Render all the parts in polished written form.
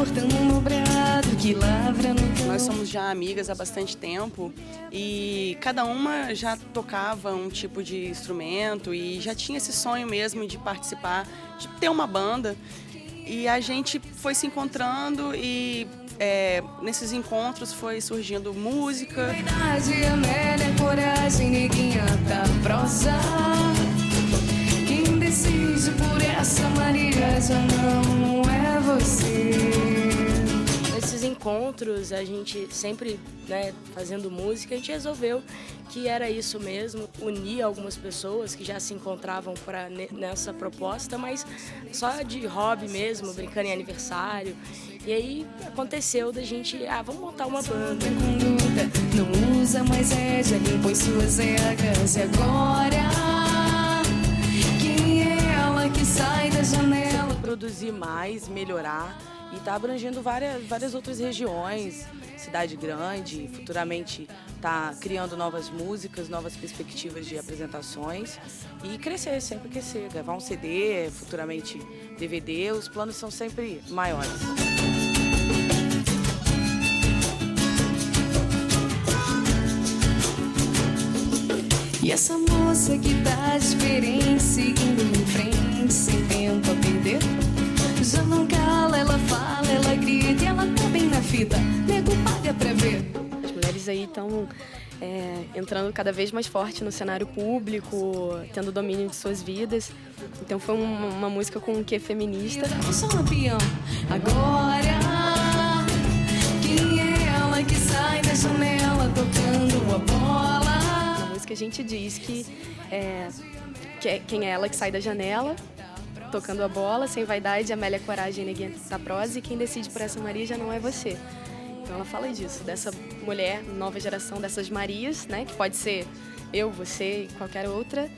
cortando um dobrado que lavra no Nós somos já amigas há bastante tempo e cada uma já tocava um tipo de instrumento e já tinha esse sonho mesmo de participar, de ter uma banda. E a gente foi se encontrando e nesses encontros foi surgindo música. Verdade, Amélia, coragem, neguinha da prosa. Quem decide por essa Maria já não é você. Nesses encontros, a gente sempre, né, fazendo música, a gente resolveu que era isso mesmo, unir algumas pessoas que já se encontravam nessa proposta, mas só de hobby mesmo, brincando em aniversário. E aí aconteceu da gente, vamos montar uma banda. Não usa mais já limpou em suas ergas. E agora, quem é ela que sai da janela? Produzir mais, melhorar e tá abrangendo várias outras regiões, cidade grande, futuramente tá criando novas músicas, novas perspectivas de apresentações e crescer, sempre crescer, gravar um CD, futuramente DVD, os planos são sempre maiores. E essa moça que tá diferente, seguindo em frente, sem tempo a perder. Já não cala, ela fala, ela grita e ela tá bem na fita. Nego paga pra ver. As mulheres aí estão entrando cada vez mais forte no cenário público, tendo domínio de suas vidas. Então foi uma música com um quê feminista. Só um peão. Agora, quem é ela que sai da janela tocando a bola? Na música a gente diz que quem é ela que sai da janela tocando a bola, sem vaidade, Amélia, coragem, neguinha da prosa, e quem decide por essa Maria já não é você. Então ela fala disso, dessa mulher, nova geração, dessas Marias, né, que pode ser eu, você e qualquer outra,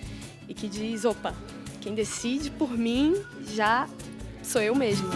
e que diz, opa, quem decide por mim já sou eu mesma.